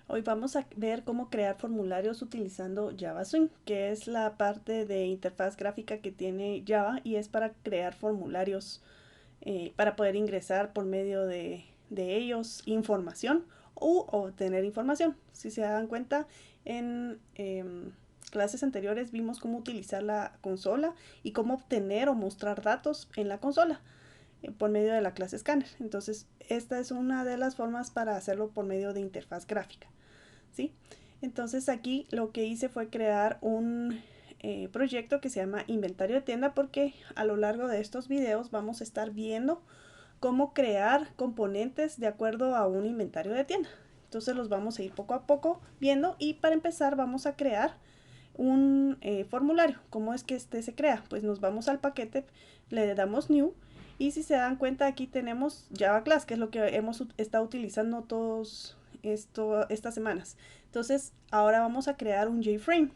Hoy vamos a ver cómo crear formularios utilizando Java Swing, que es la parte de interfaz gráfica que tiene Java y es para crear formularios para poder ingresar por medio de ellos información u obtener información. Si se dan cuenta, en clases anteriores vimos cómo utilizar la consola y cómo obtener o mostrar datos en la consola por medio de la clase Scanner. Entonces, esta es una de las formas para hacerlo por medio de interfaz gráfica. ¿Sí? Entonces aquí lo que hice fue crear un proyecto que se llama inventario de tienda, porque a lo largo de estos videos vamos a estar viendo cómo crear componentes de acuerdo a un inventario de tienda. Entonces los vamos a ir poco a poco viendo y para empezar vamos a crear un formulario. ¿Cómo es que este se crea? Pues nos vamos al paquete, le damos new y si se dan cuenta aquí tenemos Java Class, que es lo que hemos estado utilizando todos estas semanas. Entonces ahora vamos a crear un JFrame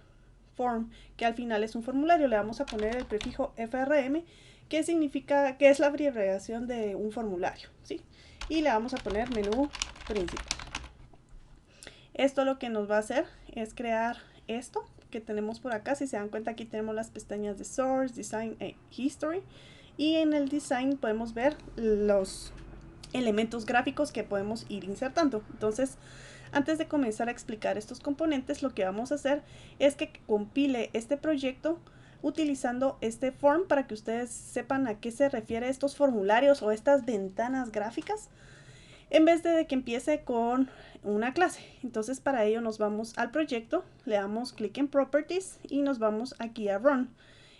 form, que al final es un formulario. Le vamos a poner el prefijo FRM, que significa que es la abreviación de un formulario, ¿sí? Y le vamos a poner menú principal. Esto lo que nos va a hacer es crear esto que tenemos por acá. Si se dan cuenta, aquí tenemos las pestañas de Source, Design e History. Y en el Design podemos ver los elementos gráficos que podemos ir insertando. Entonces, antes de comenzar a explicar estos componentes, lo que vamos a hacer es que compile este proyecto utilizando este form para que ustedes sepan a qué se refiere estos formularios o estas ventanas gráficas, en vez de que empiece con una clase. Entonces para ello nos vamos al proyecto, le damos clic en Properties y nos vamos aquí a Run.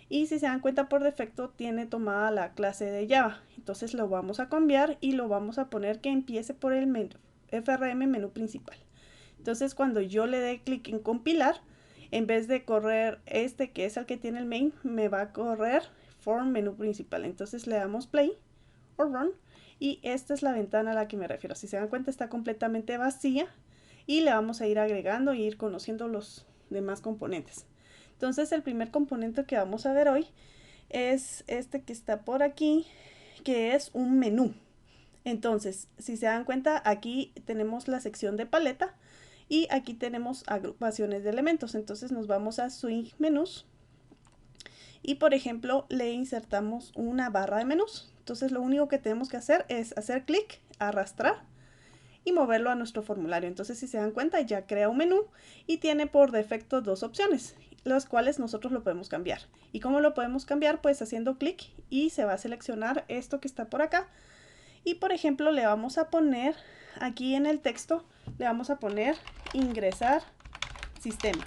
Y si se dan cuenta, por defecto tiene tomada la clase de Java. Entonces lo vamos a cambiar y lo vamos a poner que empiece por el FRM menú principal. Entonces cuando yo le dé clic en compilar, en vez de correr este que es el que tiene el main, me va a correr form menú principal. Entonces le damos play o run y esta es la ventana a la que me refiero. Si se dan cuenta, está completamente vacía y le vamos a ir agregando e ir conociendo los demás componentes. Entonces el primer componente que vamos a ver hoy es este que está por aquí, que es un menú. Entonces, si se dan cuenta, aquí tenemos la sección de paleta y aquí tenemos agrupaciones de elementos. Entonces nos vamos a Swing Menús y, por ejemplo, le insertamos una barra de menús. Entonces lo único que tenemos que hacer es hacer clic, arrastrar y moverlo a nuestro formulario. Entonces, si se dan cuenta, ya crea un menú y tiene por defecto dos opciones, las cuales nosotros lo podemos cambiar. ¿Y cómo lo podemos cambiar? Pues haciendo clic y se va a seleccionar esto que está por acá. Y por ejemplo, le vamos a poner aquí en el texto, le vamos a poner ingresar sistema.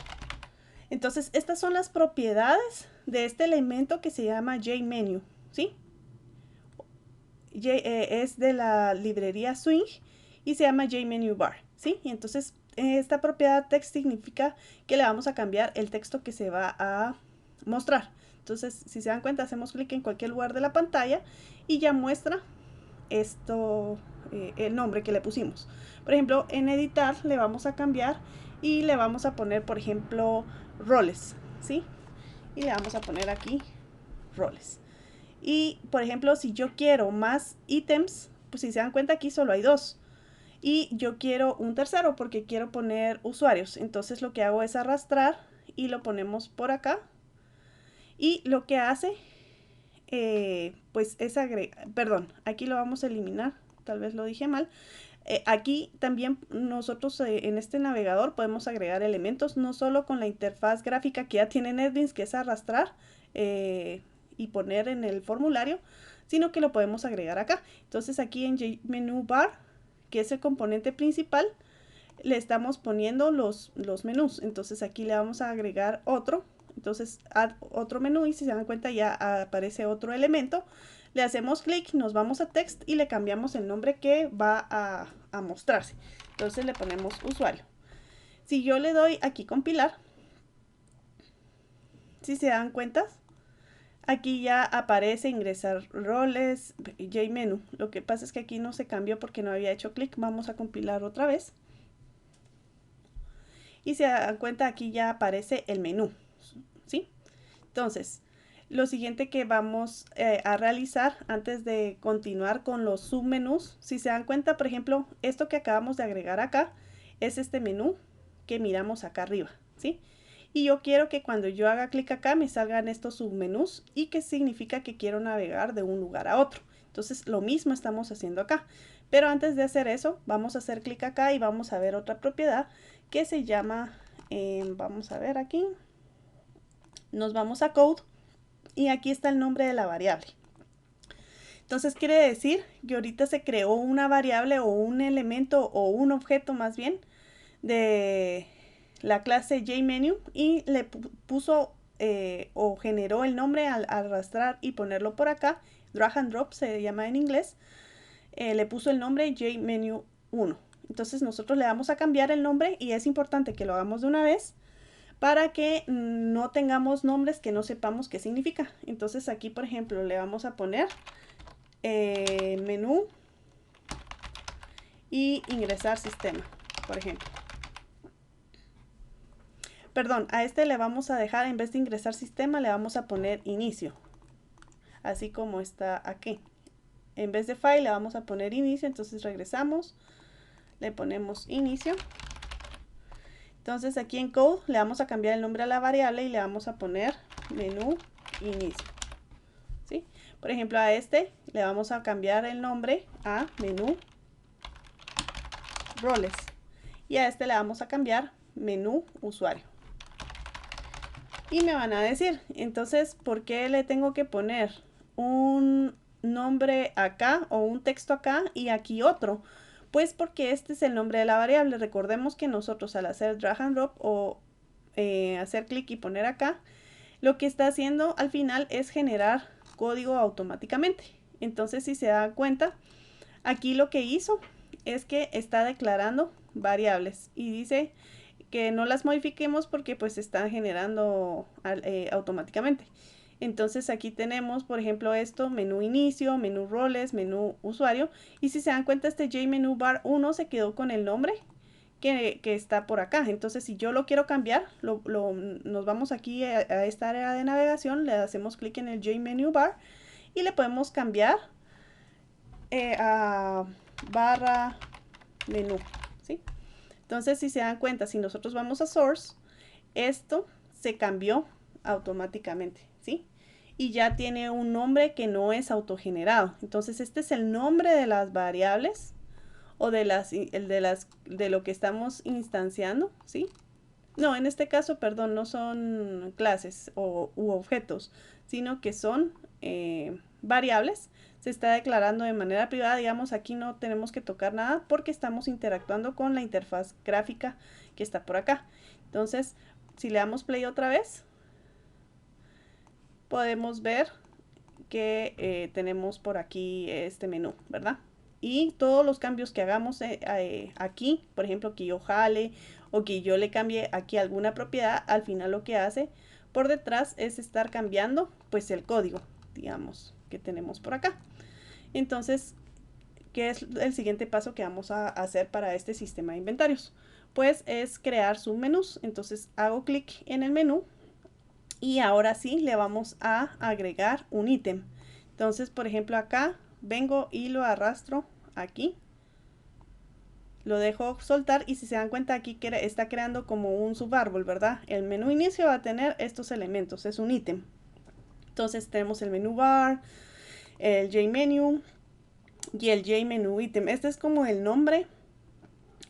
Entonces, estas son las propiedades de este elemento que se llama JMenu, ¿sí? Es de la librería Swing y se llama JMenuBar, ¿sí? Y entonces esta propiedad text significa que le vamos a cambiar el texto que se va a mostrar. Entonces, si se dan cuenta, hacemos clic en cualquier lugar de la pantalla y ya muestra esto, el nombre que le pusimos. Por ejemplo, en editar le vamos a cambiar y le vamos a poner, por ejemplo, roles, ¿sí? Y le vamos a poner aquí roles. Y, por ejemplo, si yo quiero más ítems, pues si se dan cuenta, aquí solo hay dos. Y yo quiero un tercero porque quiero poner usuarios. Entonces lo que hago es arrastrar y lo ponemos por acá. Y lo que hace, pues es agregar, perdón, aquí lo vamos a eliminar, tal vez lo dije mal. Aquí también nosotros en este navegador podemos agregar elementos, no solo con la interfaz gráfica que ya tiene NetBeans, que es arrastrar y poner en el formulario, sino que lo podemos agregar acá. Entonces aquí en JMenuBar, que es el componente principal, le estamos poniendo los menús. Entonces aquí le vamos a agregar otro. Entonces add otro menú y si se dan cuenta ya aparece otro elemento. Le hacemos clic, nos vamos a text y le cambiamos el nombre que va a mostrarse. Entonces le ponemos usuario. Si yo le doy aquí compilar, si se dan cuenta, aquí ya aparece ingresar roles, JMenu. Lo que pasa es que aquí no se cambió porque no había hecho clic. Vamos a compilar otra vez. Y se dan cuenta, aquí ya aparece el menú, ¿sí? Entonces, lo siguiente que vamos a realizar antes de continuar con los submenús, si se dan cuenta, por ejemplo, esto que acabamos de agregar acá es este menú que miramos acá arriba, ¿sí? Y yo quiero que cuando yo haga clic acá me salgan estos submenús y que significa que quiero navegar de un lugar a otro. Entonces lo mismo estamos haciendo acá. Pero antes de hacer eso, vamos a hacer clic acá y vamos a ver otra propiedad que se llama, vamos a ver aquí, nos vamos a code y aquí está el nombre de la variable. Entonces quiere decir que ahorita se creó una variable o un elemento o un objeto más bien de la clase JMenu y le puso o generó el nombre al arrastrar y ponerlo por acá. Drag and drop se llama en inglés. Le puso el nombre JMenu1. Entonces nosotros le vamos a cambiar el nombre y es importante que lo hagamos de una vez para que no tengamos nombres que no sepamos qué significa. Entonces aquí, por ejemplo, le vamos a poner menú y ingresar sistema, por ejemplo. Perdón, a este le vamos a dejar, en vez de ingresar sistema, le vamos a poner inicio. Así como está aquí. En vez de file le vamos a poner inicio, entonces regresamos, le ponemos inicio. Entonces aquí en code le vamos a cambiar el nombre a la variable y le vamos a poner menú inicio. ¿Sí? Por ejemplo, a este le vamos a cambiar el nombre a menú roles. Y a este le vamos a cambiar menú usuario. Y me van a decir, entonces, ¿por qué le tengo que poner un nombre acá o un texto acá y aquí otro? Pues porque este es el nombre de la variable. Recordemos que nosotros al hacer drag and drop o hacer clic y poner acá, lo que está haciendo al final es generar código automáticamente. Entonces, si se dan cuenta, aquí lo que hizo es que está declarando variables y dice que no las modifiquemos porque pues se están generando automáticamente. Entonces aquí tenemos, por ejemplo, esto, menú inicio, menú roles, menú usuario. Y si se dan cuenta, este JMenu bar 1 se quedó con el nombre que está por acá. Entonces si yo lo quiero cambiar, nos vamos aquí a esta área de navegación, le hacemos clic en el JMenu bar y le podemos cambiar a barra menú, ¿sí? Entonces, si se dan cuenta, si nosotros vamos a source, esto se cambió automáticamente, ¿sí? Y ya tiene un nombre que no es autogenerado. Entonces, este es el nombre de las variables o de lo que estamos instanciando, ¿sí? No, en este caso, perdón, no son clases u objetos, sino que son variables. Se está declarando de manera privada, digamos, aquí no tenemos que tocar nada porque estamos interactuando con la interfaz gráfica que está por acá. Entonces, si le damos play otra vez, podemos ver que tenemos por aquí este menú, ¿verdad? Y todos los cambios que hagamos aquí, por ejemplo, que yo jale o que yo le cambie aquí alguna propiedad, al final lo que hace por detrás es estar cambiando pues el código, digamos, que tenemos por acá. Entonces, ¿qué es el siguiente paso que vamos a hacer para este sistema de inventarios? Pues es crear submenús. Entonces hago clic en el menú y ahora sí le vamos a agregar un ítem. Entonces, por ejemplo, acá vengo y lo arrastro aquí. Lo dejo soltar y si se dan cuenta aquí que está creando como un subárbol, ¿verdad? El menú inicio va a tener estos elementos, es un ítem. Entonces tenemos el menú bar, el JMenu y el JMenu ítem. Este es como el nombre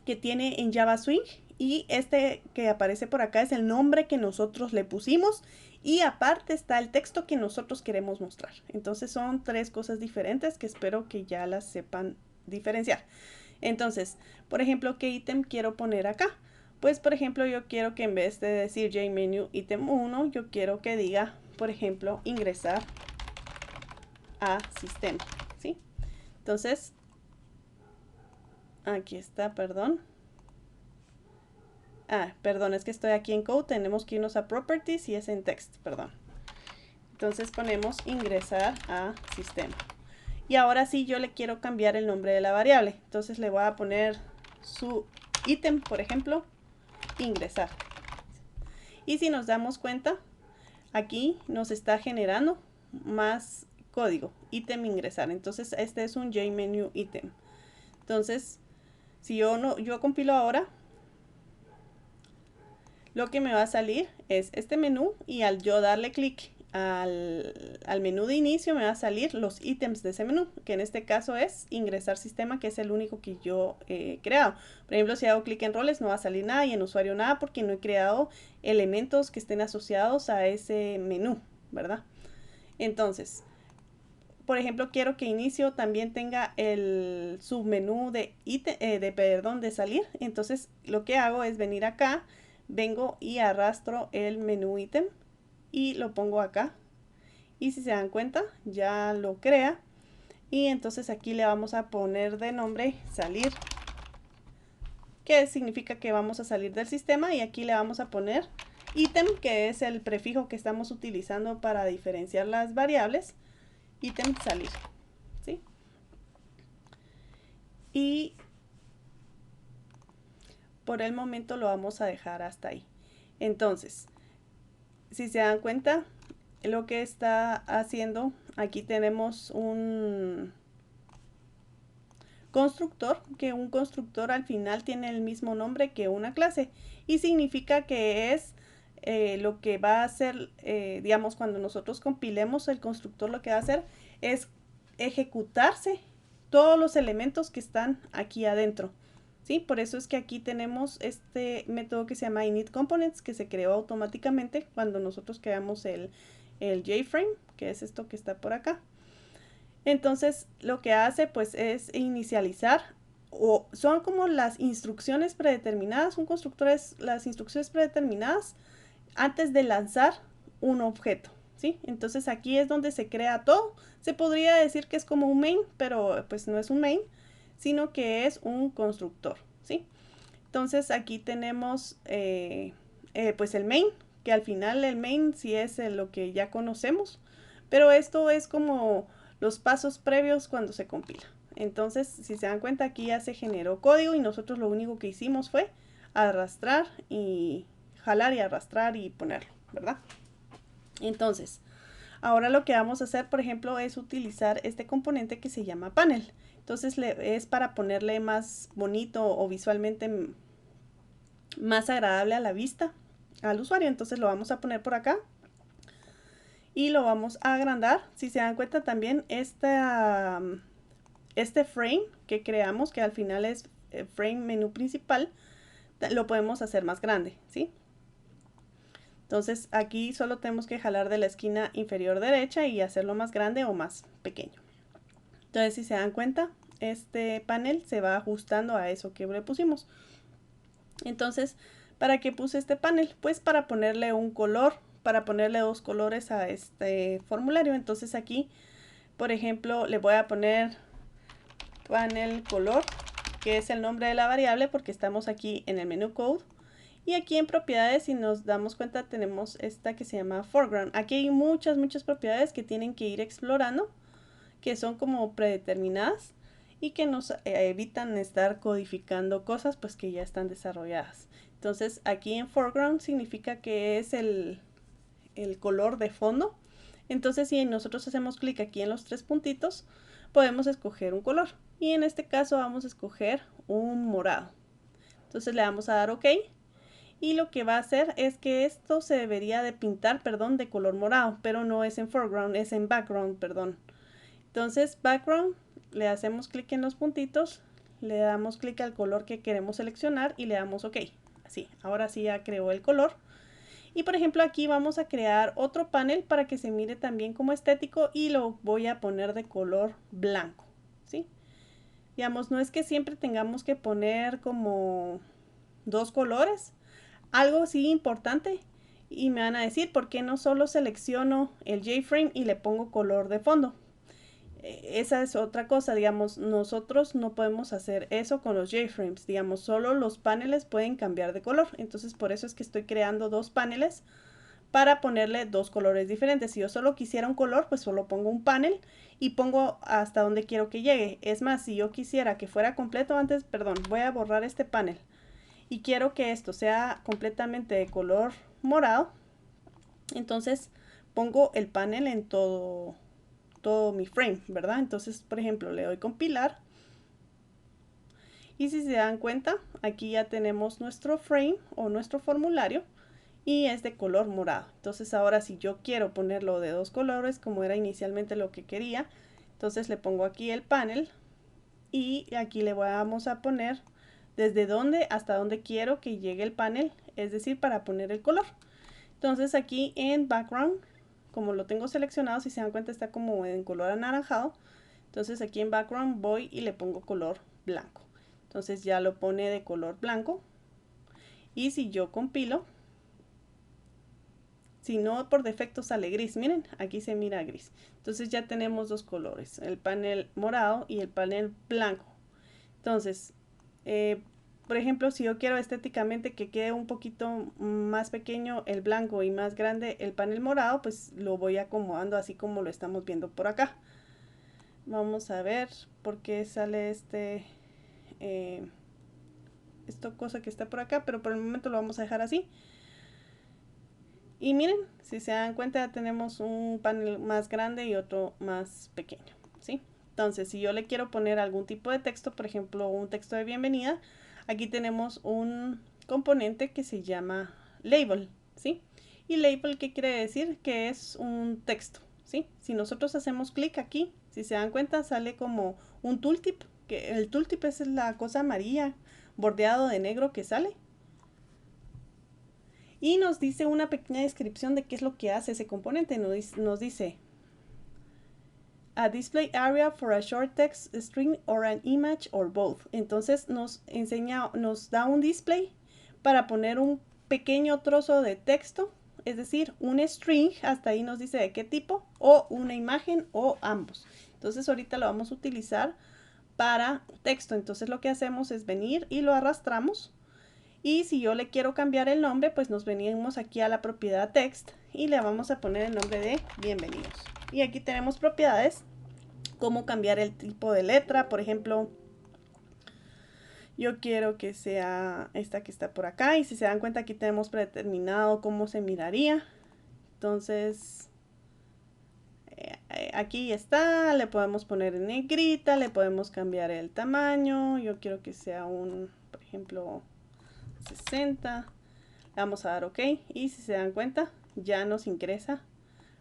que tiene en Java Swing y este que aparece por acá es el nombre que nosotros le pusimos y aparte está el texto que nosotros queremos mostrar. Entonces son tres cosas diferentes que espero que ya las sepan diferenciar. Entonces, por ejemplo, ¿qué ítem quiero poner acá? Pues, por ejemplo, yo quiero que en vez de decir JMenu ítem 1, yo quiero que diga, por ejemplo, ingresar a sistema, ¿sí? Entonces, aquí está, perdón. Perdón, es que estoy aquí en code, tenemos que irnos a properties y es en text, perdón. Entonces ponemos ingresar a sistema. Y ahora sí yo le quiero cambiar el nombre de la variable. Entonces le voy a poner su ítem, por ejemplo, ingresar. Y si nos damos cuenta, aquí nos está generando más código, ítem ingresar. Entonces este es un JMenu ítem. Entonces, si yo compilo ahora, lo que me va a salir es este menú, y al yo darle clic al menú de inicio me va a salir los ítems de ese menú, que en este caso es ingresar sistema, que es el único que yo he creado. Por ejemplo, si hago clic en roles no va a salir nada, y en usuario nada, porque no he creado elementos que estén asociados a ese menú, ¿verdad? Entonces, por ejemplo, quiero que inicio también tenga el submenú de salir. Entonces lo que hago es venir acá, vengo y arrastro el menú ítem y lo pongo acá, y si se dan cuenta ya lo crea. Y entonces aquí le vamos a poner de nombre salir, que significa que vamos a salir del sistema, y aquí le vamos a poner ítem, que es el prefijo que estamos utilizando para diferenciar las variables, ítem salir, ¿sí? Y por el momento lo vamos a dejar hasta ahí. Entonces, si se dan cuenta, lo que está haciendo, aquí tenemos un constructor, que un constructor al final tiene el mismo nombre que una clase, y significa que es lo que va a hacer, digamos, cuando nosotros compilemos el constructor, lo que va a hacer es ejecutarse todos los elementos que están aquí adentro. ¿Sí? Por eso es que aquí tenemos este método que se llama initComponents, que se creó automáticamente cuando nosotros creamos el JFrame, que es esto que está por acá. Entonces lo que hace pues es inicializar, o son como las instrucciones predeterminadas, un constructor es las instrucciones predeterminadas antes de lanzar un objeto, ¿sí? Entonces aquí es donde se crea todo. Se podría decir que es como un main, pero pues no es un main, sino que es un constructor, ¿sí? Entonces aquí tenemos pues el main, que al final el main sí es lo que ya conocemos, pero esto es como los pasos previos cuando se compila. Entonces, si se dan cuenta, aquí ya se generó código y nosotros lo único que hicimos fue arrastrar y jalar y arrastrar y ponerlo, ¿verdad? Entonces, ahora lo que vamos a hacer, por ejemplo, es utilizar este componente que se llama panel. Entonces es para ponerle más bonito o visualmente más agradable a la vista al usuario. Entonces lo vamos a poner por acá y lo vamos a agrandar. Si se dan cuenta también este frame que creamos, que al final es frame menú principal, lo podemos hacer más grande, ¿sí? Entonces aquí solo tenemos que jalar de la esquina inferior derecha y hacerlo más grande o más pequeño. Entonces, si se dan cuenta, este panel se va ajustando a eso que le pusimos. Entonces, ¿para qué puse este panel? Pues para ponerle un color, para ponerle dos colores a este formulario. Entonces aquí, por ejemplo, le voy a poner panel color, que es el nombre de la variable porque estamos aquí en el menú code. Y aquí en propiedades, si nos damos cuenta, tenemos esta que se llama foreground. Aquí hay muchas propiedades que tienen que ir explorando, que son como predeterminadas y que nos evitan estar codificando cosas pues que ya están desarrolladas. Entonces aquí en foreground significa que es el color de fondo. Entonces si nosotros hacemos clic aquí en los tres puntitos, podemos escoger un color, y en este caso vamos a escoger un morado. Entonces le vamos a dar OK, y lo que va a hacer es que esto se debería de pintar, perdón, de color morado, pero no es en foreground, es en background, perdón. Entonces background, le hacemos clic en los puntitos, le damos clic al color que queremos seleccionar y le damos OK. Así, ahora sí ya creó el color. Y por ejemplo aquí vamos a crear otro panel para que se mire también como estético, y lo voy a poner de color blanco, ¿sí? Digamos, no es que siempre tengamos que poner como dos colores. Algo sí importante, y me van a decir por qué no solo selecciono el JFrame y le pongo color de fondo. Esa es otra cosa, digamos, nosotros no podemos hacer eso con los JFrames, digamos, solo los paneles pueden cambiar de color. Entonces por eso es que estoy creando dos paneles para ponerle dos colores diferentes. Si yo solo quisiera un color, pues solo pongo un panel y pongo hasta donde quiero que llegue. Es más, si yo quisiera que fuera completo antes, perdón, voy a borrar este panel y quiero que esto sea completamente de color morado, entonces pongo el panel en todo mi frame, ¿verdad? Entonces, por ejemplo, le doy compilar Y si se dan cuenta, aquí ya tenemos nuestro frame o nuestro formulario y es de color morado. Entonces ahora si yo quiero ponerlo de dos colores, como era inicialmente lo que quería, entonces le pongo aquí el panel y aquí le vamos a poner desde dónde hasta dónde quiero que llegue el panel, es decir, para poner el color. Entonces aquí en background, como lo tengo seleccionado, si se dan cuenta está como en color anaranjado. Entonces aquí en background voy y le pongo color blanco. Entonces ya lo pone de color blanco. Y si yo compilo, si no por defecto sale gris, miren, aquí se mira gris. Entonces ya tenemos dos colores, el panel morado y el panel blanco. Entonces, por ejemplo, si yo quiero estéticamente que quede un poquito más pequeño el blanco y más grande el panel morado, pues lo voy acomodando así como lo estamos viendo por acá. Vamos a ver por qué sale esta cosa que está por acá, pero por el momento lo vamos a dejar así. Y miren, si se dan cuenta tenemos un panel más grande y otro más pequeño, ¿sí? Entonces, si yo le quiero poner algún tipo de texto, por ejemplo, un texto de bienvenida, aquí tenemos un componente que se llama label, ¿sí? Y label, ¿qué quiere decir? Que es un texto, ¿sí? Si nosotros hacemos clic aquí, si se dan cuenta, sale como un tooltip, que el tooltip es la cosa amarilla bordeado de negro que sale. Y nos dice una pequeña descripción de qué es lo que hace ese componente. Nos dice a display area for a short text string or an image or both. Entonces nos da un display para poner un pequeño trozo de texto, es decir, un string, hasta ahí nos dice de qué tipo, o una imagen o ambos. Entonces ahorita lo vamos a utilizar para texto. Entonces lo que hacemos es venir y lo arrastramos. Y si yo le quiero cambiar el nombre, pues nos venimos aquí a la propiedad text y le vamos a poner el nombre de bienvenidos. Y aquí tenemos propiedades, como cambiar el tipo de letra. Por ejemplo, yo quiero que sea esta que está por acá. Y si se dan cuenta, aquí tenemos predeterminado cómo se miraría. Entonces, aquí está. Le podemos poner en negrita, le podemos cambiar el tamaño. Yo quiero que sea por ejemplo, 60. Le vamos a dar OK y si se dan cuenta ya nos ingresa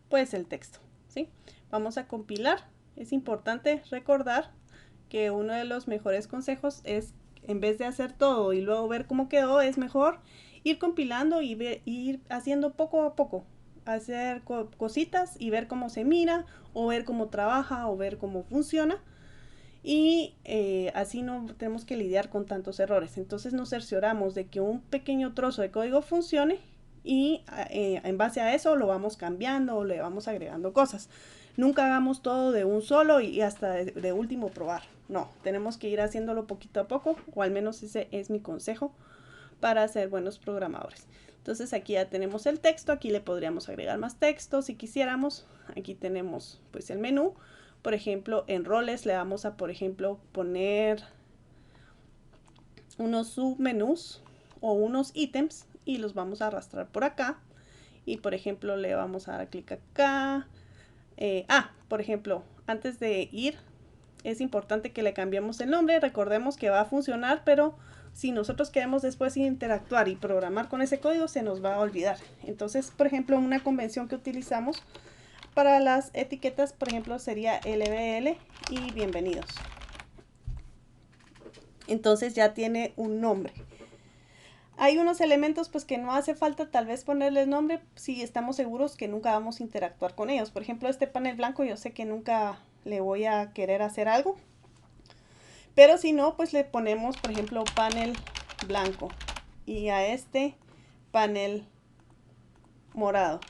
pues el texto, ¿sí? Vamos a compilar. Es importante recordar que uno de los mejores consejos es, en vez de hacer todo y luego ver cómo quedó, es mejor ir compilando y ir haciendo poco a poco, hacer cositas y ver cómo se mira o ver cómo trabaja o ver cómo funciona. Y así no tenemos que lidiar con tantos errores. Entonces nos cercioramos de que un pequeño trozo de código funcione y en base a eso lo vamos cambiando o le vamos agregando cosas. Nunca hagamos todo de un solo y hasta de último probar. No, tenemos que ir haciéndolo poquito a poco, o al menos ese es mi consejo para ser buenos programadores. Entonces aquí ya tenemos el texto, aquí le podríamos agregar más texto si quisiéramos. Aquí tenemos pues el menú. Por ejemplo, en roles le vamos a, por ejemplo, poner unos submenús o unos ítems y los vamos a arrastrar por acá. Y por ejemplo, le vamos a dar clic acá. Por ejemplo, antes de ir, es importante que le cambiemos el nombre. Recordemos que va a funcionar, pero si nosotros queremos después interactuar y programar con ese código, se nos va a olvidar. Entonces, por ejemplo, una convención que utilizamos para las etiquetas, por ejemplo, sería LBL y bienvenidos. Entonces ya tiene un nombre. Hay unos elementos pues que no hace falta tal vez ponerles nombre si estamos seguros que nunca vamos a interactuar con ellos. Por ejemplo, este panel blanco yo sé que nunca le voy a querer hacer algo. Pero si no, pues le ponemos, por ejemplo, panel blanco. Y a este panel morado.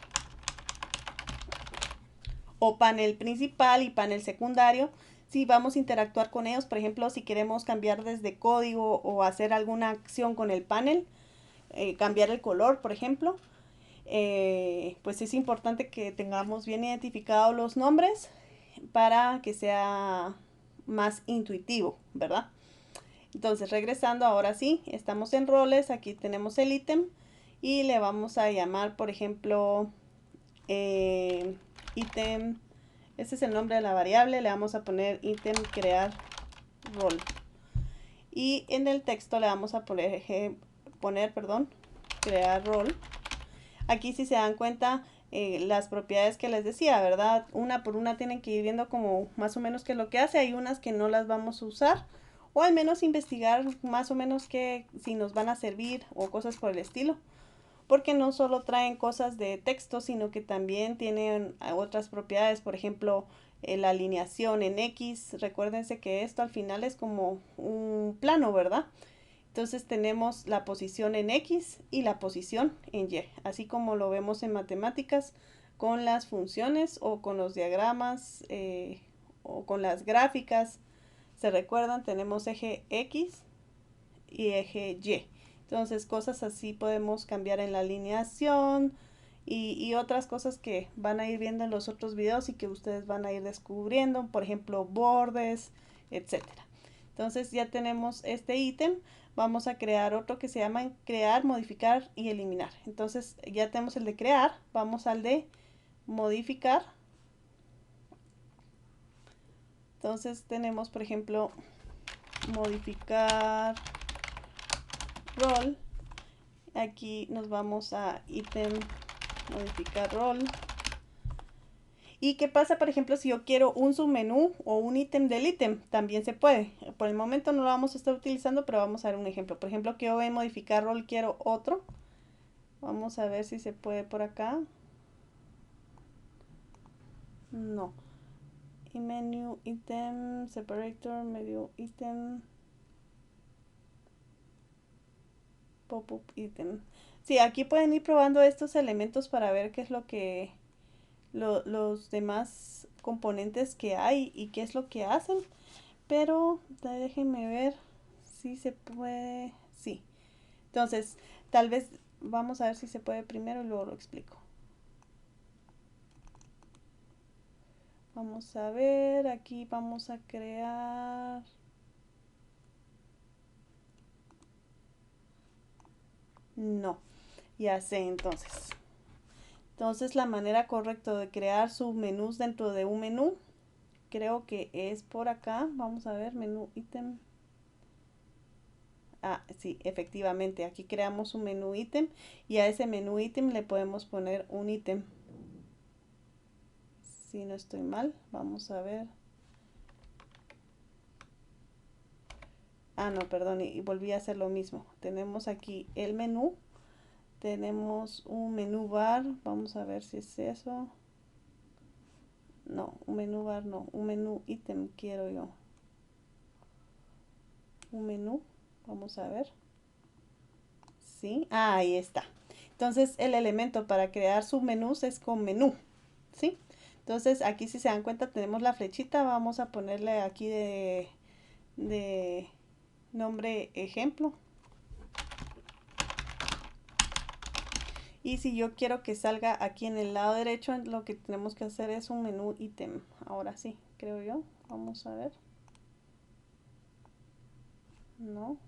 O panel principal y panel secundario. Si vamos a interactuar con ellos, por ejemplo, si queremos cambiar desde código o hacer alguna acción con el panel, cambiar el color, por ejemplo, pues es importante que tengamos bien identificados los nombres para que sea más intuitivo, ¿verdad? Entonces, regresando, ahora sí, estamos en roles, aquí tenemos el ítem y le vamos a llamar, por ejemplo, ítem, este es el nombre de la variable, le vamos a poner ítem crear rol. Y en el texto le vamos a poner, crear rol. Aquí si se dan cuenta, las propiedades que les decía, ¿verdad? Una por una tienen que ir viendo como más o menos qué es lo que hace. Hay unas que no las vamos a usar, o al menos investigar más o menos que si nos van a servir o cosas por el estilo, porque no solo traen cosas de texto, sino que también tienen otras propiedades. Por ejemplo, la alineación en X. Recuérdense que esto al final es como un plano, ¿verdad? Entonces tenemos la posición en X y la posición en Y, así como lo vemos en matemáticas con las funciones o con los diagramas o con las gráficas. Se recuerdan, tenemos eje X y eje Y. Entonces cosas así podemos cambiar en la alineación y otras cosas que van a ir viendo en los otros videos y que ustedes van a ir descubriendo, por ejemplo bordes, etcétera. Entonces ya tenemos este ítem. Vamos a crear otro que se llama crear, modificar y eliminar. Entonces ya tenemos el de crear, vamos al de modificar. Entonces tenemos, por ejemplo, modificar rol. Aquí nos vamos a ítem, modificar rol. ¿Y qué pasa, por ejemplo, si yo quiero un submenú o un ítem del ítem? También se puede. Por el momento no lo vamos a estar utilizando, pero vamos a ver un ejemplo. Por ejemplo, que yo voy a modificar rol, quiero otro. Vamos a ver si se puede por acá. No. Y menu, item, separator, medio item, pop-up item. Sí, aquí pueden ir probando estos elementos para ver qué es lo que los demás componentes que hay y qué es lo que hacen. Pero déjenme ver si se puede. Sí. Entonces, tal vez vamos a ver si se puede primero y luego lo explico. Vamos a ver, aquí vamos a crear. No, ya sé entonces. Entonces la manera correcta de crear submenús dentro de un menú, creo que es por acá. Vamos a ver, menú ítem. Ah, sí, efectivamente, aquí creamos un menú ítem y a ese menú ítem le podemos poner un ítem. Si no estoy mal, vamos a ver. Ah, no, perdón, y volví a hacer lo mismo. Tenemos aquí el menú. Tenemos un menú bar. Vamos a ver si es eso. No, un menú bar no. Un menú ítem quiero yo. Un menú. Vamos a ver. Sí, ah, ahí está. Entonces el elemento para crear submenús es con menú. ¿Sí? Entonces aquí si se dan cuenta tenemos la flechita. Vamos a ponerle aquí de nombre ejemplo. Y si yo quiero que salga aquí en el lado derecho, lo que tenemos que hacer es un menú ítem. Ahora sí, creo yo. Vamos a ver. No.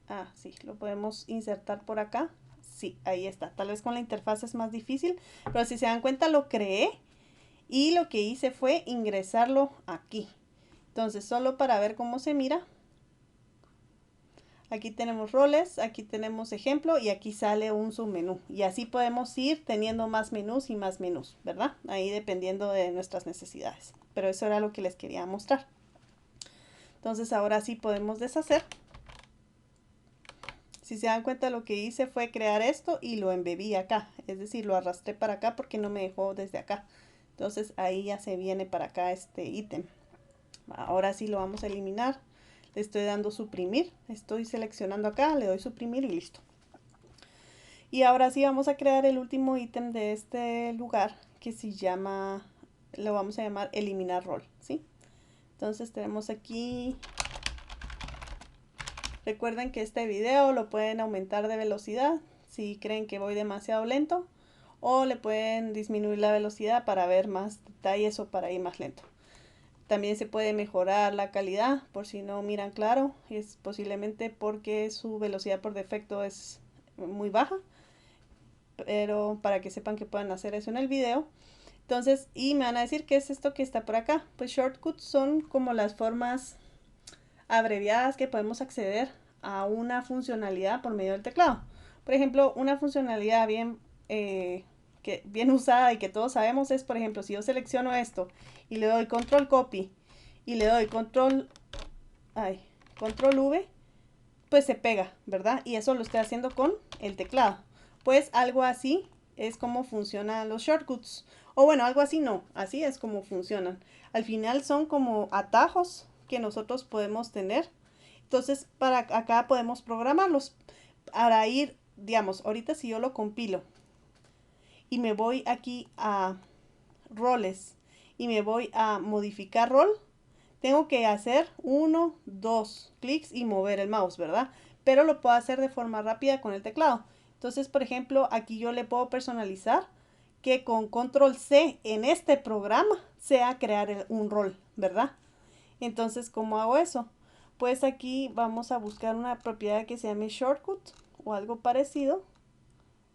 Ah, sí, lo podemos insertar por acá. Sí, ahí está. Tal vez con la interfaz es más difícil, pero si se dan cuenta lo creé y lo que hice fue ingresarlo aquí. Entonces, solo para ver cómo se mira. Aquí tenemos roles, aquí tenemos ejemplo y aquí sale un submenú. Y así podemos ir teniendo más menús, ¿verdad? Ahí dependiendo de nuestras necesidades. Pero eso era lo que les quería mostrar. Entonces ahora sí podemos deshacer. Si se dan cuenta lo que hice fue crear esto y lo embebí acá. Es decir, lo arrastré para acá porque no me dejó desde acá. Entonces ahí ya se viene para acá este ítem. Ahora sí lo vamos a eliminar. Le estoy dando suprimir, estoy seleccionando acá, le doy suprimir y listo. Y ahora sí vamos a crear el último ítem de este lugar que se llama, lo vamos a llamar eliminar rol, ¿sí? Entonces tenemos aquí, recuerden que este video lo pueden aumentar de velocidad si creen que voy demasiado lento, o le pueden disminuir la velocidad para ver más detalles o para ir más lento. También se puede mejorar la calidad por si no miran claro, es posiblemente porque su velocidad por defecto es muy baja, pero para que sepan que puedan hacer eso en el video. Entonces, y me van a decir qué es esto que está por acá. Pues shortcuts son como las formas abreviadas que podemos acceder a una funcionalidad por medio del teclado. Por ejemplo, una funcionalidad bien usada y que todos sabemos es, por ejemplo, si yo selecciono esto y le doy control copy y le doy control V, pues se pega, ¿verdad? Y eso lo estoy haciendo con el teclado. Pues algo así es como funcionan los shortcuts. O bueno, algo así no, así es como funcionan. Al final son como atajos que nosotros podemos tener. Entonces, para acá podemos programarlos para ir, digamos, ahorita si yo lo compilo y me voy aquí a roles y me voy a modificar rol, tengo que hacer 1, 2 clics y mover el mouse, ¿verdad? Pero lo puedo hacer de forma rápida con el teclado. Entonces, por ejemplo, aquí yo le puedo personalizar que con control C en este programa sea crear un rol, ¿verdad? Entonces, ¿cómo hago eso? Pues aquí vamos a buscar una propiedad que se llame shortcut o algo parecido.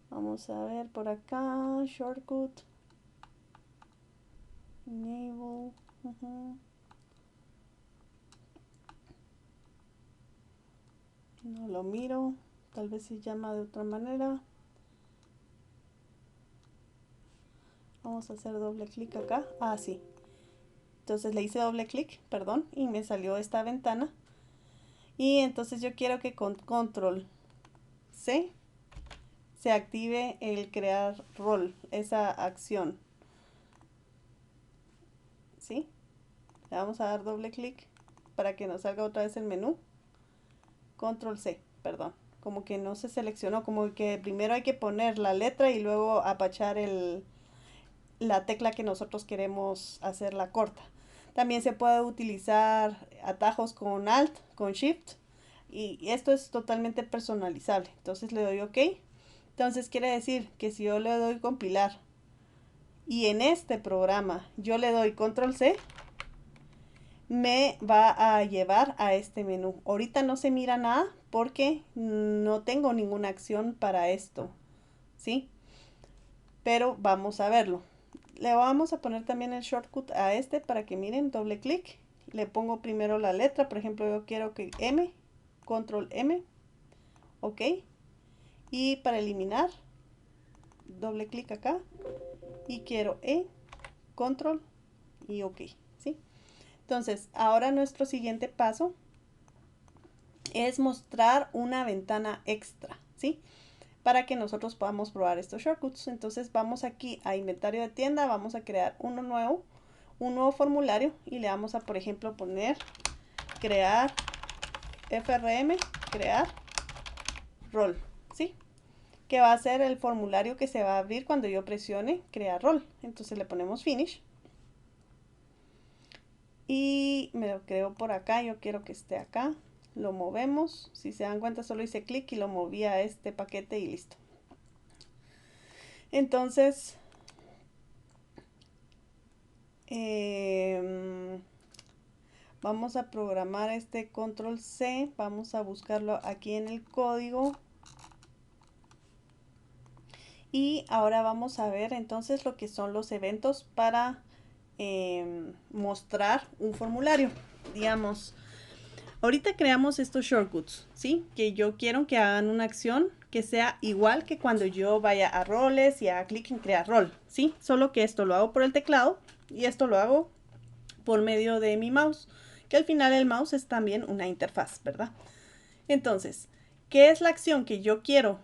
Vamos a ver por acá, shortcut, enable, no lo miro, tal vez se llama de otra manera. Vamos a hacer doble clic acá, sí. Entonces le hice doble clic, perdón, y me salió esta ventana. Y entonces yo quiero que con control C se active el crear rol, esa acción. ¿Sí? Le vamos a dar doble clic para que nos salga otra vez el menú. Control C, perdón. Como que no se seleccionó, como que primero hay que poner la letra y luego apachar la tecla que nosotros queremos hacerla corta. También se puede utilizar atajos con Alt, con Shift, y esto es totalmente personalizable. Entonces le doy OK. Entonces quiere decir que si yo le doy compilar y en este programa yo le doy control C, me va a llevar a este menú. Ahorita no se mira nada porque no tengo ninguna acción para esto, ¿sí? Pero vamos a verlo. Le vamos a poner también el shortcut a este para que miren, doble clic. Le pongo primero la letra, por ejemplo, yo quiero que M, control M, OK. Y para eliminar, doble clic acá y quiero control y OK, ¿sí? Entonces, ahora nuestro siguiente paso es mostrar una ventana extra, ¿sí? Para que nosotros podamos probar estos shortcuts. Entonces vamos aquí a inventario de tienda, vamos a crear un nuevo formulario y le vamos a, por ejemplo, poner crear FRM, crear rol, ¿sí? Que va a ser el formulario que se va a abrir cuando yo presione crear rol. Entonces le ponemos finish. Y me lo creo por acá, yo quiero que esté acá. Lo movemos, si se dan cuenta solo hice clic y lo moví a este paquete y listo. Entonces, vamos a programar este control C, vamos a buscarlo aquí en el código. Y ahora vamos a ver entonces lo que son los eventos para mostrar un formulario. Digamos, ahorita creamos estos shortcuts, ¿sí? Que yo quiero que hagan una acción que sea igual que cuando yo vaya a roles y haga clic en crear rol, ¿sí? Solo que esto lo hago por el teclado y esto lo hago por medio de mi mouse, que al final el mouse es también una interfaz, ¿verdad? Entonces, ¿qué es la acción que yo quiero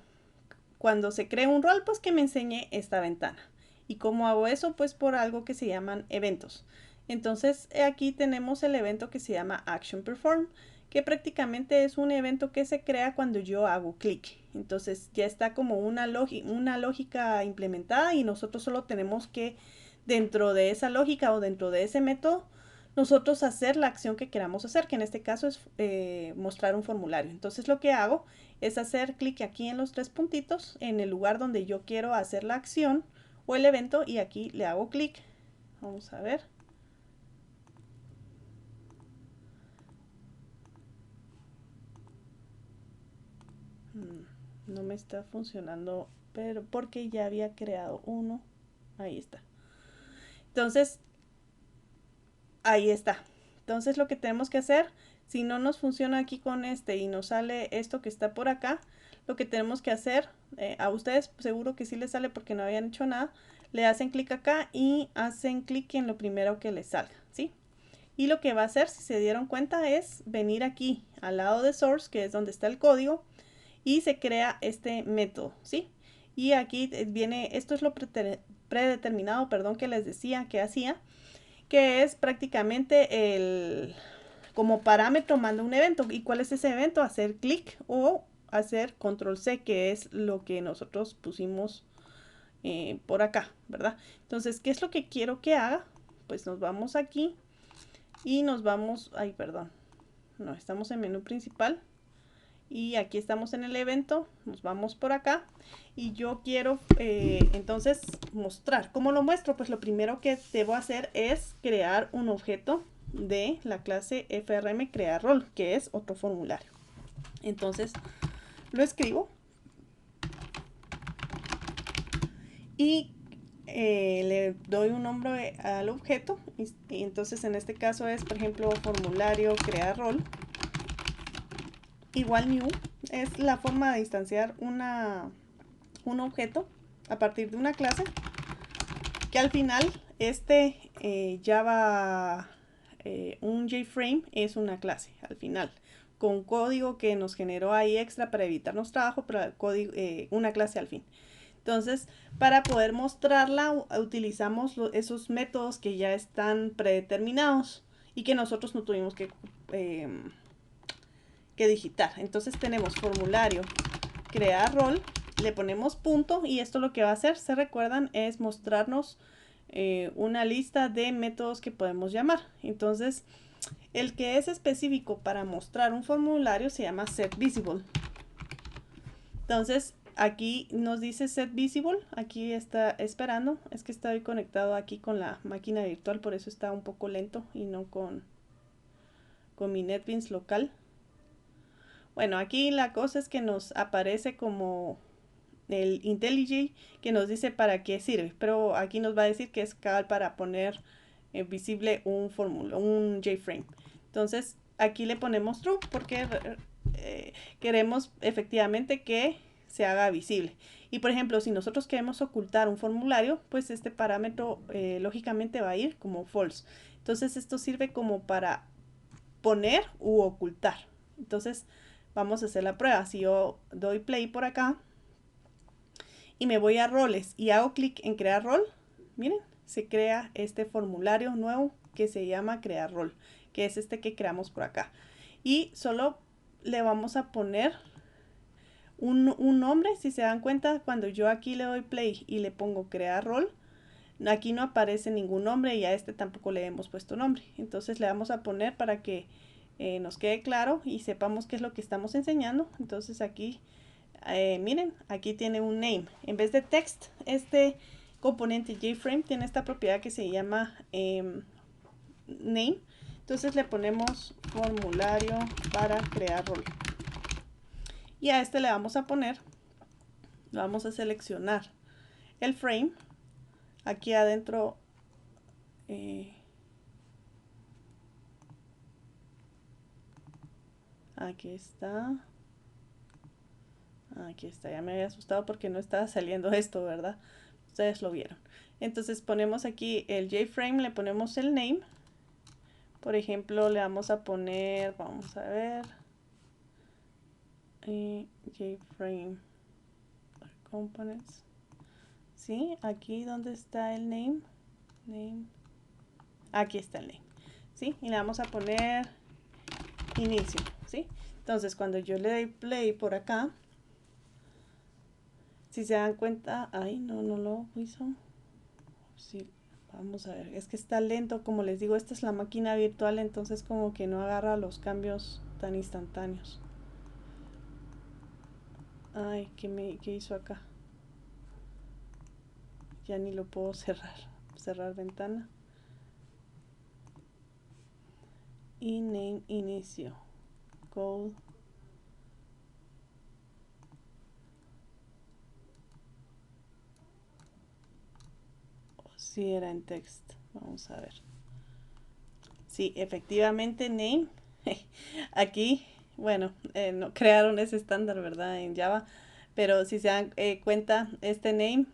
cuando se cree un rol? Pues que me enseñe esta ventana. ¿Y cómo hago eso? Pues por algo que se llaman eventos. Entonces aquí tenemos el evento que se llama Action Perform, que prácticamente es un evento que se crea cuando yo hago clic. Entonces ya está como una lógica implementada y nosotros solo tenemos que, dentro de esa lógica o dentro de ese método, nosotros hacer la acción que queramos hacer, que en este caso es mostrar un formulario. Entonces lo que hago es hacer clic aquí en los tres puntitos en el lugar donde yo quiero hacer la acción o el evento y aquí le hago clic. Vamos a ver. No me está funcionando, pero porque ya había creado uno. Ahí está. Entonces, ahí está. Entonces lo que tenemos que hacer, Si no nos funciona aquí con este y nos sale esto que está por acá, lo que tenemos que hacer, a ustedes seguro que sí les sale porque no habían hecho nada, le hacen clic acá y hacen clic en lo primero que les salga, ¿sí? Y lo que va a hacer, si se dieron cuenta, es venir aquí al lado de source, que es donde está el código, y se crea este método, ¿sí? Y aquí viene, esto es lo predeterminado, perdón, que les decía que hacía, que es prácticamente el como parámetro manda un evento. ¿Y cuál es ese evento? Hacer clic o hacer control C, que es lo que nosotros pusimos por acá, ¿verdad? Entonces, ¿qué es lo que quiero que haga? Pues nos vamos aquí y nos vamos, ay, perdón, no, estamos en menú principal y aquí estamos en el evento, nos vamos por acá y yo quiero entonces mostrar. ¿Cómo lo muestro? Pues lo primero que debo hacer es crear un objeto de la clase frm crear rol, que es otro formulario. Entonces lo escribo y le doy un nombre al objeto y entonces en este caso es, por ejemplo, formulario crear rol igual new. Es la forma de instanciar un objeto a partir de una clase que al final Java, un JFrame es una clase al final con código que nos generó ahí extra para evitarnos trabajo, pero código, una clase al fin. Entonces, para poder mostrarla utilizamos esos métodos que ya están predeterminados y que nosotros no tuvimos que digitar. Entonces tenemos formulario crear rol, le ponemos punto y esto lo que va a hacer, se recuerdan, es mostrarnos una lista de métodos que podemos llamar. Entonces, el que es específico para mostrar un formulario se llama setVisible. Entonces, aquí nos dice setVisible, aquí está esperando, es que estoy conectado aquí con la máquina virtual, por eso está un poco lento y no con mi NetBeans local. Bueno, aquí la cosa es que nos aparece como el IntelliJ que nos dice para qué sirve, pero aquí nos va a decir que es para poner visible un JFrame. Entonces aquí le ponemos true porque queremos efectivamente que se haga visible. Y por ejemplo, si nosotros queremos ocultar un formulario, pues este parámetro lógicamente va a ir como false. Entonces esto sirve como para poner u ocultar. Entonces vamos a hacer la prueba. Si yo doy play por acá y me voy a roles y hago clic en crear rol, miren, se crea este formulario nuevo que se llama crear rol, que es este que creamos por acá. Y solo le vamos a poner un nombre. Si se dan cuenta, cuando yo aquí le doy play y le pongo crear rol, aquí no aparece ningún nombre y a este tampoco le hemos puesto nombre. Entonces le vamos a poner para que nos quede claro y sepamos qué es lo que estamos enseñando. Entonces aquí miren, aquí tiene un name. En vez de text, este componente JFrame tiene esta propiedad que se llama name. Entonces le ponemos formulario para crear rol. Y a este le vamos a poner, vamos a seleccionar el frame. Aquí adentro aquí está. Aquí está, ya me había asustado porque no estaba saliendo esto, ¿verdad? Ustedes lo vieron. Entonces ponemos aquí el JFrame, le ponemos el name. Por ejemplo, le vamos a poner, vamos a ver, JFrame components. ¿Sí? Aquí donde está el name. Aquí está el name. ¿Sí? Y le vamos a poner inicio. ¿Sí? Entonces, cuando yo le doy play por acá, si se dan cuenta, ay, no lo hizo. Sí, vamos a ver, es que está lento, como les digo, esta es la máquina virtual, entonces como que no agarra los cambios tan instantáneos. Ay, ¿qué hizo acá? Ya ni lo puedo cerrar ventana. Y name inicio. Code. Si era en text. Vamos a ver. Sí, efectivamente name Aquí, bueno, no crearon ese estándar, ¿verdad? En Java, pero si se dan cuenta, este name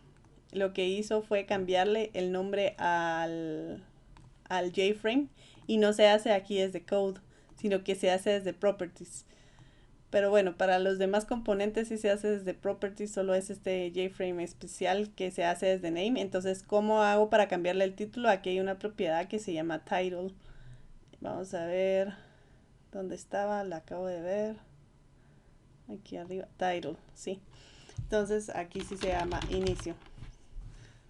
lo que hizo fue cambiarle el nombre al JFrame y no se hace aquí desde code, sino que se hace desde properties. Pero bueno, para los demás componentes sí se hace desde properties, solo es este JFrame especial que se hace desde name. Entonces, ¿cómo hago para cambiarle el título? Aquí hay una propiedad que se llama title. Vamos a ver dónde estaba, la acabo de ver. Aquí arriba, title, sí. Entonces aquí sí se llama inicio.